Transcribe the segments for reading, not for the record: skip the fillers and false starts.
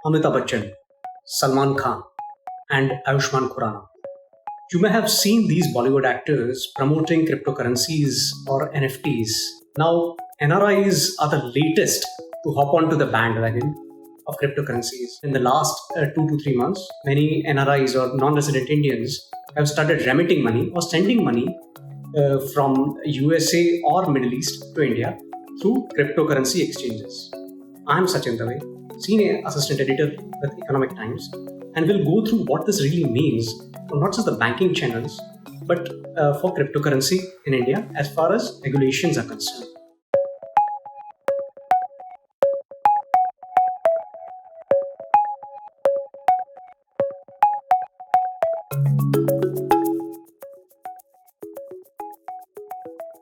Amitabh Bachchan, Salman Khan, and Ayushmann Khurrana. You may have seen these Bollywood actors promoting cryptocurrencies or NFTs. Now, NRIs are the latest to hop onto the bandwagon of cryptocurrencies. In the last 2 to 3 months, many NRIs or non-resident Indians have started remitting money or sending money from USA or Middle East to India through cryptocurrency exchanges. I'm Sachin Dave, Senior Assistant Editor with Economic Times, and we'll go through what this really means for not just the banking channels, but for cryptocurrency in India as far as regulations are concerned.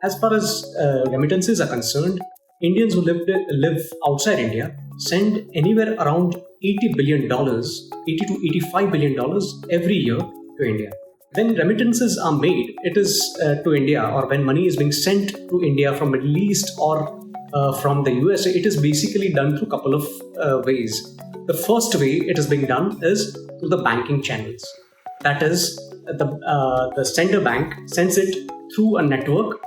As far as remittances are concerned, Indians who live outside India send anywhere around $80 billion, $80 to $85 billion every year to India. When remittances are made, it is to India, or when money is being sent to India from Middle East or from the USA, it is basically done through a couple of ways. The first way it is being done is through the banking channels. That is, the sender bank sends it through a network,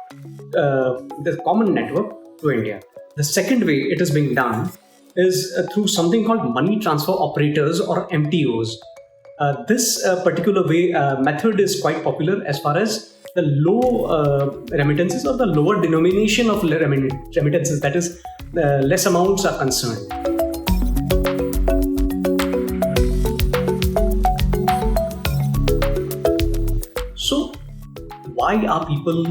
the common network to India. The second way it is being done is through something called money transfer operators or MTOs. This particular way method is quite popular as far as the low remittances or the lower denomination of remittances, that is, less amounts are concerned. So, why are people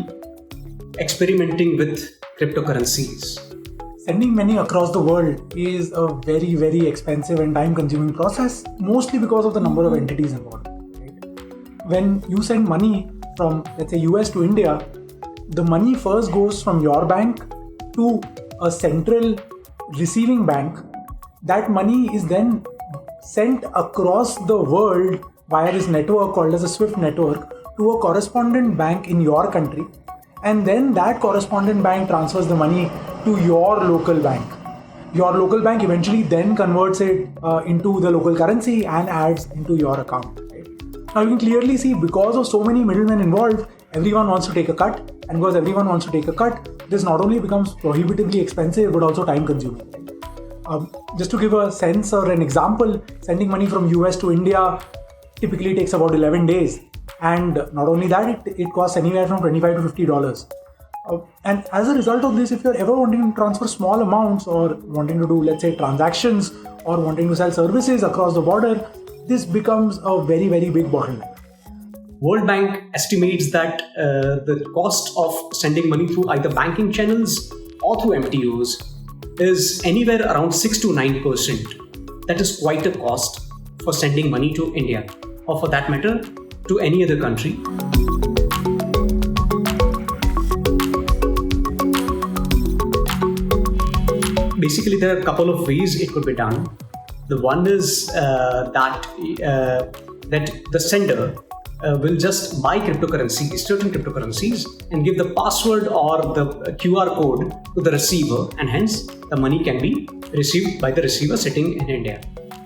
experimenting with cryptocurrencies? Sending money across the world is a very, very expensive and time-consuming process, mostly because of the number of entities involved. Right? When you send money from, let's say, US to India, the money first goes from your bank to a central receiving bank. That money is then sent across the world via this network called as a SWIFT network to a correspondent bank in your country. And then that correspondent bank transfers the money to your local bank. Your local bank eventually then converts it into the local currency and adds into your account. Right? Now you can clearly see, because of so many middlemen involved, everyone wants to take a cut. And because everyone wants to take a cut, this not only becomes prohibitively expensive, but also time consuming. Just to give a sense or an example, sending money from US to India typically takes about 11 days. And not only that, it costs anywhere from $25 to $50. And as a result of this, if you're ever wanting to transfer small amounts or wanting to do, let's say, transactions or wanting to sell services across the border, this becomes a very, very big bottleneck. World Bank estimates that the cost of sending money through either banking channels or through MTOs is anywhere around 6 to 9%. That is quite a cost for sending money to India, or for that matter, to any other country. Basically, there are a couple of ways it could be done. The one is that the sender will just buy cryptocurrencies, certain cryptocurrencies, and give the password or the QR code to the receiver, and hence the money can be received by the receiver sitting in India.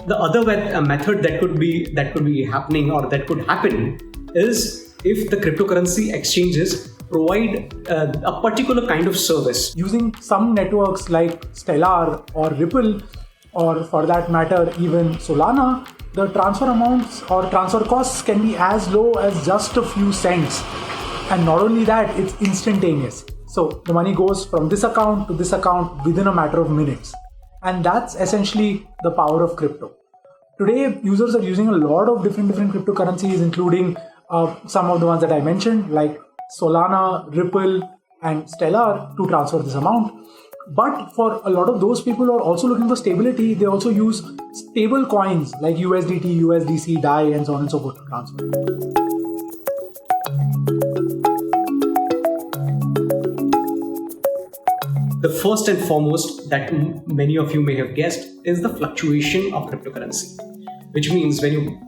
The other method that could be happening, or that could happen, is if the cryptocurrency exchanges provide a particular kind of service. Using some networks like Stellar or Ripple, or for that matter even Solana, the transfer amounts or transfer costs can be as low as just a few cents. And not only that, it's instantaneous. So the money goes from this account to this account within a matter of minutes. And that's essentially the power of crypto. Today, users are using a lot of different cryptocurrencies, including some of the ones that I mentioned, like Solana, Ripple, and Stellar, to transfer this amount. But for a lot of those people who are also looking for stability, they also use stable coins like USDT, USDC, DAI, and so on and so forth to transfer. The first and foremost that many of you may have guessed is the fluctuation of cryptocurrency, which means when you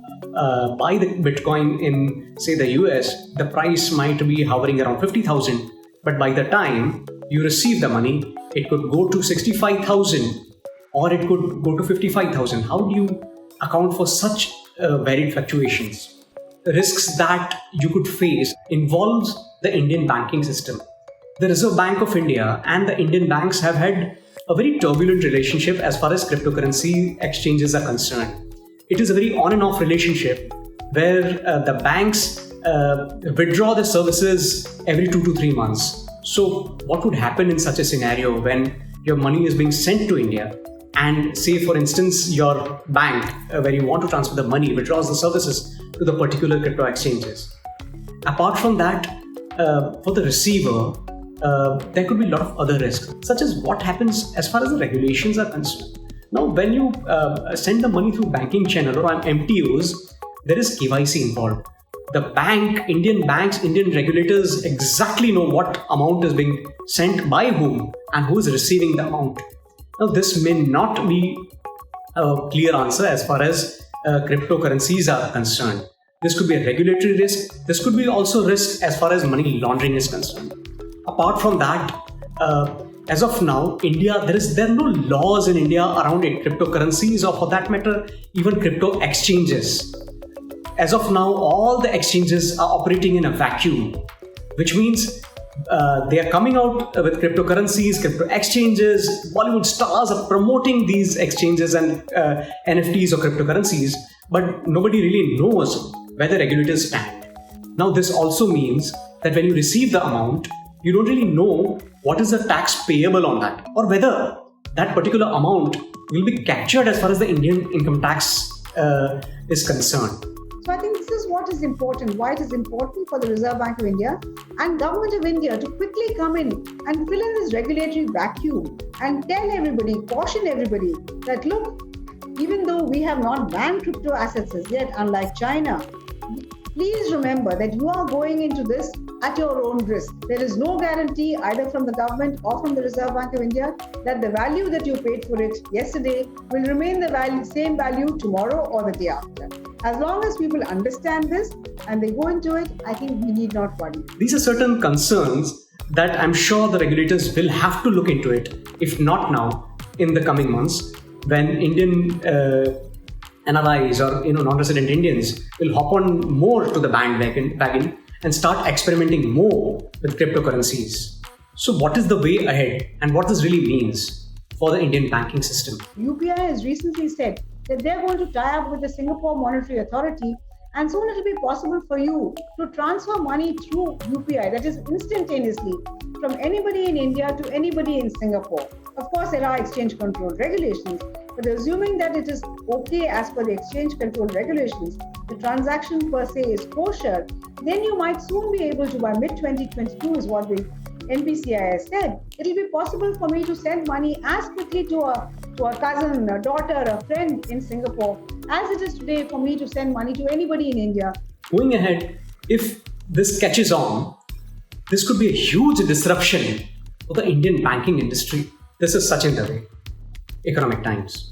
buy the Bitcoin in, say, the US, the price might be hovering around 50,000, but by the time you receive the money, it could go to 65,000 or it could go to 55,000. How do you account for such varied fluctuations? The risks that you could face involves the Indian banking system. The Reserve Bank of India and the Indian banks have had a very turbulent relationship as far as cryptocurrency exchanges are concerned. It is a very on and off relationship where the banks withdraw their services every 2 to 3 months. So, what would happen in such a scenario when your money is being sent to India and, say, for instance, your bank where you want to transfer the money withdraws the services to the particular crypto exchanges? Apart from that, for the receiver, there could be a lot of other risks, such as what happens as far as the regulations are concerned. Now, when you send the money through banking channel or on MTOs, there is KYC involved. The bank, Indian banks, Indian regulators exactly know what amount is being sent by whom and who is receiving the amount. Now, this may not be a clear answer as far as cryptocurrencies are concerned. This could be a regulatory risk. This could be also risk as far as money laundering is concerned. Apart from that, as of now, there are no laws in India around cryptocurrencies, or for that matter, even crypto exchanges. As of now, all the exchanges are operating in a vacuum, which means they are coming out with cryptocurrencies, crypto exchanges. Bollywood stars are promoting these exchanges and NFTs or cryptocurrencies, but nobody really knows where the regulators stand. Now, this also means that when you receive the amount, you don't really know what is the tax payable on that, or whether that particular amount will be captured as far as the Indian income tax is concerned. So I think this is what is important, why it is important for the Reserve Bank of India and Government of India to quickly come in and fill in this regulatory vacuum and tell everybody, caution everybody that look, even though we have not banned crypto assets as yet, unlike China, please remember that you are going into this at your own risk. There is no guarantee either from the government or from the Reserve Bank of India that the value that you paid for it yesterday will remain the same value tomorrow or the day after. As long as people understand this and they go into it, I think we need not worry. These are certain concerns that I'm sure the regulators will have to look into it, if not now, in the coming months, when Indian NRIs or non-resident Indians will hop on more to the bandwagon and start experimenting more with cryptocurrencies. So what is the way ahead and what this really means for the Indian banking system? UPI has recently said that they're going to tie up with the Singapore Monetary Authority, and soon it will be possible for you to transfer money through UPI, that is instantaneously, from anybody in India to anybody in Singapore. Of course, there are exchange control regulations, but assuming that it is okay as per the exchange control regulations, the transaction per se is kosher, then you might soon be able to, by mid-2022 is what the NPCI has said, it will be possible for me to send money as quickly to a cousin, a daughter, a friend in Singapore, as it is today for me to send money to anybody in India. Going ahead, if this catches on, this could be a huge disruption for the Indian banking industry. This is Sachin Dave, Economic Times.